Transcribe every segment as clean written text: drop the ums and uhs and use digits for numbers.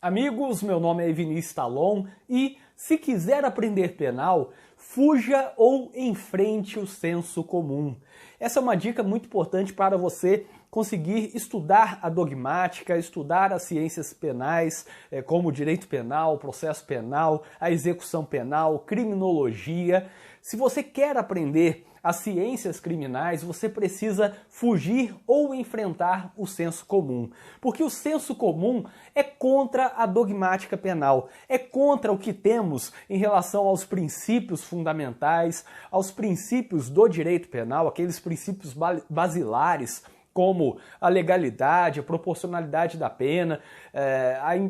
Amigos, meu nome é Vinícius Talon e, se quiser aprender penal, fuja ou enfrente o senso comum. Essa é uma dica muito importante para você conseguir estudar a dogmática, estudar as ciências penais, como o direito penal, processo penal, a execução penal, criminologia. Se você quer aprender as ciências criminais, você precisa fugir ou enfrentar o senso comum. Porque o senso comum é contra a dogmática penal, é contra o que temos em relação aos princípios fundamentais, aos princípios do direito penal, aqueles princípios basilares, como a legalidade, a proporcionalidade da pena,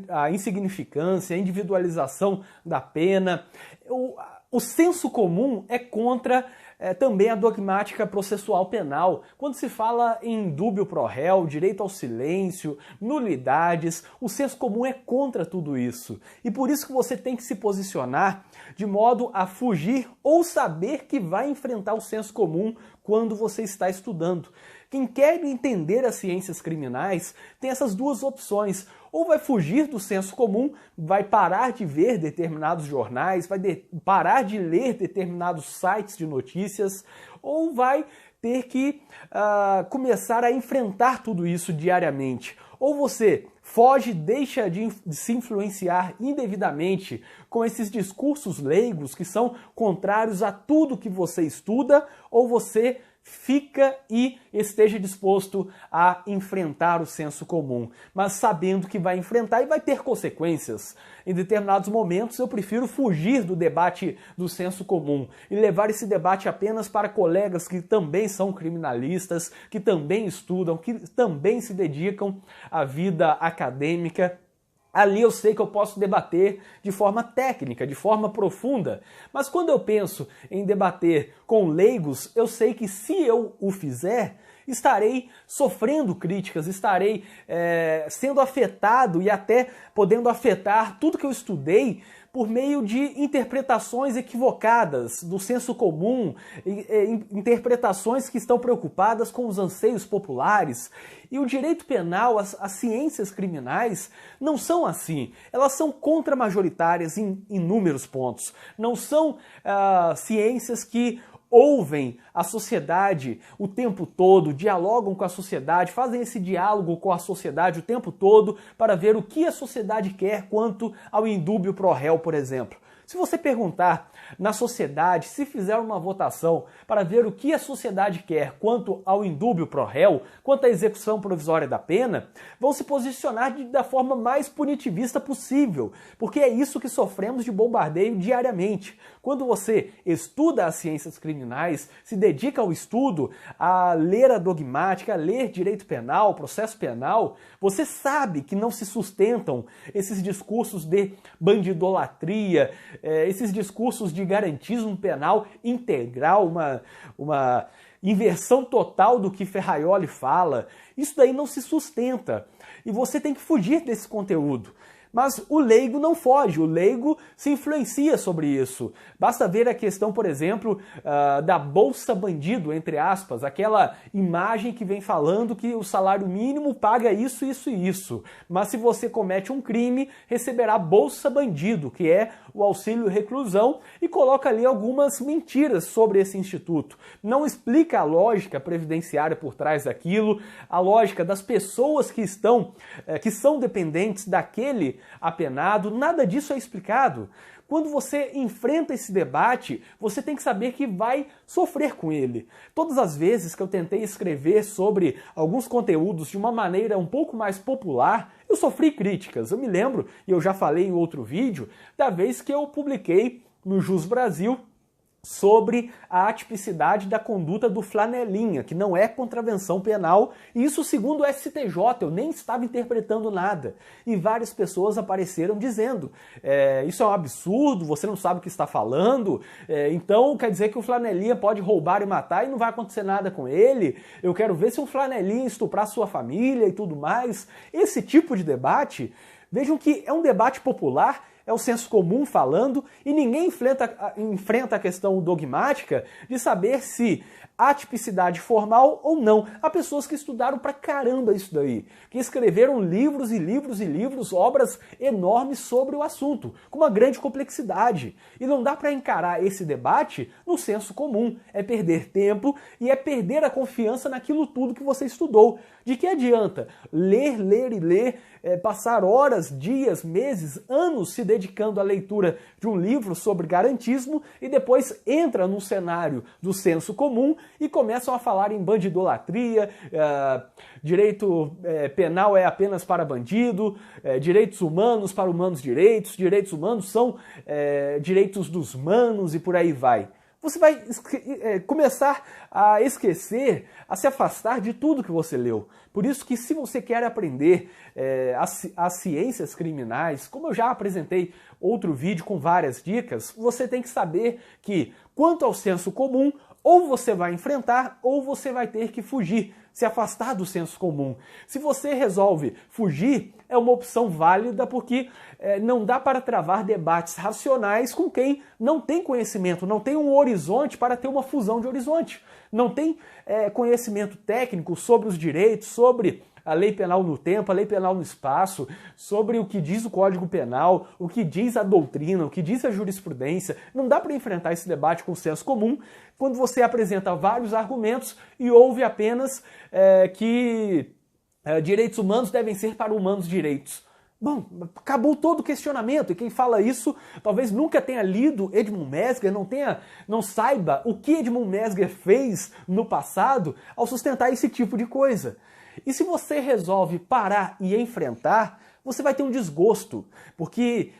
a insignificância, a individualização da pena. O senso comum é contra também a dogmática processual penal. Quando se fala em indúbio pro réu, direito ao silêncio, nulidades, o senso comum é contra tudo isso. E por isso que você tem que se posicionar de modo a fugir ou saber que vai enfrentar o senso comum quando você está estudando. Quem quer entender as ciências criminais tem essas duas opções. Ou vai fugir do senso comum, vai parar de ver determinados jornais, vai parar de ler determinados sites de notícias, ou vai ter que começar a enfrentar tudo isso diariamente. Ou você foge, deixa de se influenciar indevidamente com esses discursos leigos que são contrários a tudo que você estuda, ou você fica e esteja disposto a enfrentar o senso comum, mas sabendo que vai enfrentar e vai ter consequências. Em determinados momentos eu prefiro fugir do debate do senso comum e levar esse debate apenas para colegas que também são criminalistas, que também estudam, que também se dedicam à vida acadêmica. Ali eu sei que eu posso debater de forma técnica, de forma profunda, mas quando eu penso em debater com leigos, eu sei que se eu o fizer, estarei sofrendo críticas, estarei sendo afetado e até podendo afetar tudo que eu estudei por meio de interpretações equivocadas do senso comum, interpretações que estão preocupadas com os anseios populares. E o direito penal, as ciências criminais, não são assim. Elas são contramajoritárias em inúmeros pontos. Não são ciências que ouvem a sociedade o tempo todo, dialogam com a sociedade, fazem esse diálogo com a sociedade o tempo todo para ver o que a sociedade quer quanto ao indúbio pro réu, por exemplo. Se você perguntar na sociedade, se fizer uma votação para ver o que a sociedade quer quanto ao indúbio pro réu, quanto à execução provisória da pena, vão se posicionar da forma mais punitivista possível, porque é isso que sofremos de bombardeio diariamente. Quando você estuda as ciências criminais, se dedica ao estudo, a ler a dogmática, a ler direito penal, processo penal, você sabe que não se sustentam esses discursos de bandidolatria, esses discursos de garantismo penal integral, uma inversão total do que Ferraioli fala. Isso daí não se sustenta e você tem que fugir desse conteúdo. Mas o leigo não foge, o leigo se influencia sobre isso. Basta ver a questão, por exemplo, da bolsa bandido, entre aspas, aquela imagem que vem falando que o salário mínimo paga isso, isso e isso. Mas se você comete um crime, receberá bolsa bandido, que é o auxílio reclusão, e coloca ali algumas mentiras sobre esse instituto. Não explica a lógica previdenciária por trás daquilo, a lógica das pessoas que são dependentes daquele apenado, nada disso é explicado. Quando você enfrenta esse debate, você tem que saber que vai sofrer com ele. Todas as vezes que eu tentei escrever sobre alguns conteúdos de uma maneira um pouco mais popular, eu sofri críticas. Eu me lembro, e eu já falei em outro vídeo, da vez que eu publiquei no Jus Brasil sobre a atipicidade da conduta do flanelinha, que não é contravenção penal, e isso segundo o STJ, eu nem estava interpretando nada. E várias pessoas apareceram dizendo, isso é um absurdo, você não sabe o que está falando, então quer dizer que o flanelinha pode roubar e matar e não vai acontecer nada com ele, eu quero ver se um flanelinha estuprar sua família e tudo mais. Esse tipo de debate, vejam que é um debate popular, é o senso comum falando, e ninguém enfrenta a questão dogmática de saber se há tipicidade formal ou não. Há pessoas que estudaram pra caramba isso daí, que escreveram livros e livros e livros, obras enormes sobre o assunto, com uma grande complexidade. E não dá para encarar esse debate no senso comum. É perder tempo e é perder a confiança naquilo tudo que você estudou. De que adianta ler, ler e ler, passar horas, dias, meses, anos se dedicando à leitura de um livro sobre garantismo e depois entra num cenário do senso comum e começam a falar em bandidolatria, direito penal é apenas para bandido, direitos humanos para humanos direitos humanos são direitos dos manos e por aí vai. Você vai começar a esquecer, a se afastar de tudo que você leu. Por isso que se você quer aprender as ciências criminais, como eu já apresentei outro vídeo com várias dicas, você tem que saber que, quanto ao senso comum, ou você vai enfrentar ou você vai ter que fugir, se afastar do senso comum. Se você resolve fugir, é uma opção válida porque não dá para travar debates racionais com quem não tem conhecimento, não tem um horizonte para ter uma fusão de horizonte, não tem conhecimento técnico sobre os direitos, sobre a lei penal no tempo, a lei penal no espaço, sobre o que diz o Código Penal, o que diz a doutrina, o que diz a jurisprudência. Não dá para enfrentar esse debate com senso comum quando você apresenta vários argumentos e ouve apenas que direitos humanos devem ser para humanos direitos. Bom, acabou todo o questionamento, e quem fala isso talvez nunca tenha lido Edmund Mesmer, não saiba o que Edmund Mesmer fez no passado ao sustentar esse tipo de coisa. E se você resolve parar e enfrentar, você vai ter um desgosto, porque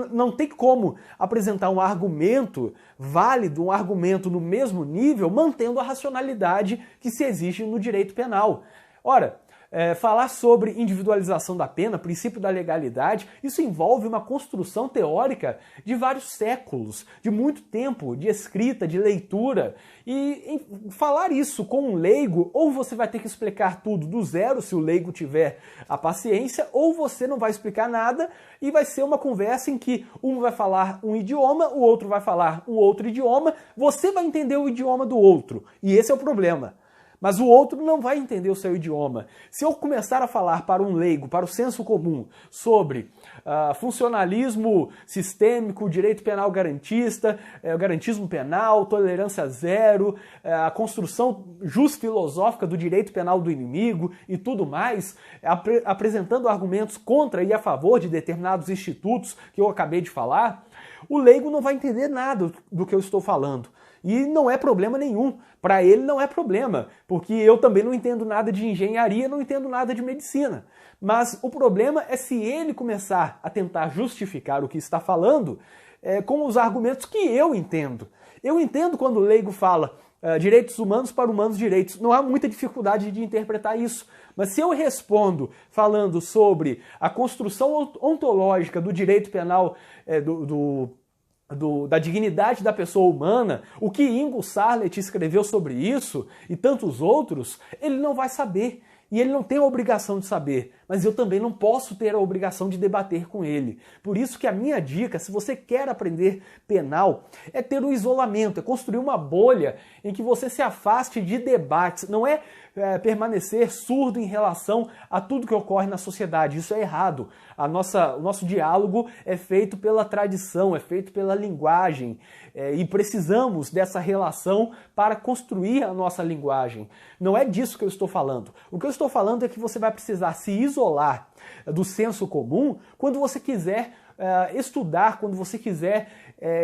não tem como apresentar um argumento válido, um argumento no mesmo nível, mantendo a racionalidade que se exige no direito penal. Ora, falar sobre individualização da pena, princípio da legalidade, isso envolve uma construção teórica de vários séculos, de muito tempo, de escrita, de leitura. E falar isso com um leigo, ou você vai ter que explicar tudo do zero, se o leigo tiver a paciência, ou você não vai explicar nada e vai ser uma conversa em que um vai falar um idioma, o outro vai falar um outro idioma, você vai entender o idioma do outro. E esse é o problema. Mas o outro não vai entender o seu idioma. Se eu começar a falar para um leigo, para o senso comum, sobre funcionalismo sistêmico, direito penal garantista, garantismo penal, tolerância zero, a construção jusfilosófica do direito penal do inimigo e tudo mais, apresentando argumentos contra e a favor de determinados institutos que eu acabei de falar, o leigo não vai entender nada do que eu estou falando. E não é problema nenhum. Para ele não é problema, porque eu também não entendo nada de engenharia, não entendo nada de medicina. Mas o problema é se ele começar a tentar justificar o que está falando com os argumentos que eu entendo. Eu entendo quando o leigo fala direitos humanos para humanos direitos. Não há muita dificuldade de interpretar isso. Mas se eu respondo falando sobre a construção ontológica do direito penal, da dignidade da pessoa humana, o que Ingo Sarlet escreveu sobre isso e tantos outros, ele não vai saber. E ele não tem a obrigação de saber, mas eu também não posso ter a obrigação de debater com ele. Por isso que a minha dica, se você quer aprender penal, é ter um isolamento, é construir uma bolha em que você se afaste de debates. Não é permanecer surdo em relação a tudo que ocorre na sociedade. Isso é errado. O nosso diálogo é feito pela tradição, é feito pela linguagem. E precisamos dessa relação para construir a nossa linguagem. Não é disso que eu estou falando. O que eu estou falando é que você vai precisar se isolar do senso comum quando você quiser estudar, quando você quiser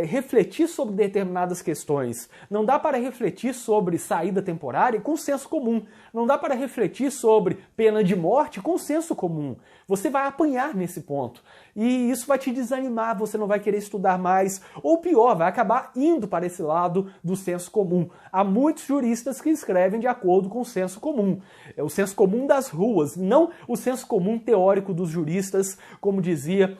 refletir sobre determinadas questões. Não dá para refletir sobre saída temporária com senso comum. Não dá para refletir sobre pena de morte com senso comum. Você vai apanhar nesse ponto. E isso vai te desanimar, você não vai querer estudar mais. Ou pior, vai acabar indo para esse lado do senso comum. Há muitos juristas que escrevem de acordo com o senso comum. É o senso comum das ruas, não o senso comum teórico dos juristas, como dizia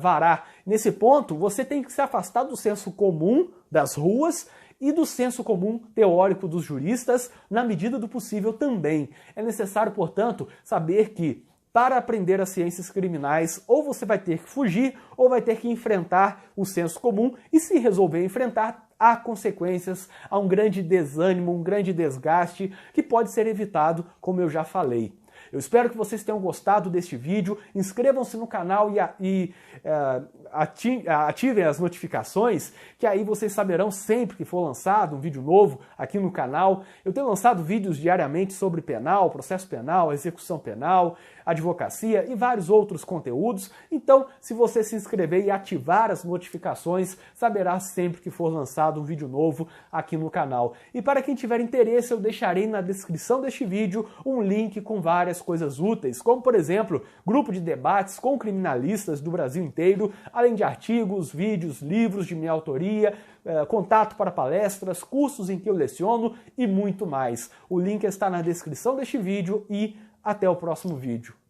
Vará. Nesse ponto, você tem que se afastar do senso comum das ruas e do senso comum teórico dos juristas, na medida do possível também. É necessário, portanto, saber que para aprender as ciências criminais, ou você vai ter que fugir, ou vai ter que enfrentar o senso comum, e se resolver enfrentar, há consequências, há um grande desânimo, um grande desgaste, que pode ser evitado, como eu já falei. Eu espero que vocês tenham gostado deste vídeo, inscrevam-se no canal e ativem as notificações, que aí vocês saberão sempre que for lançado um vídeo novo aqui no canal. Eu tenho lançado vídeos diariamente sobre penal, processo penal, execução penal, advocacia e vários outros conteúdos. Então, se você se inscrever e ativar as notificações, saberá sempre que for lançado um vídeo novo aqui no canal. E para quem tiver interesse, eu deixarei na descrição deste vídeo um link com várias coisas úteis, como por exemplo, grupo de debates com criminalistas do Brasil inteiro, além de artigos, vídeos, livros de minha autoria, contato para palestras, cursos em que eu leciono e muito mais. O link está na descrição deste vídeo e até o próximo vídeo.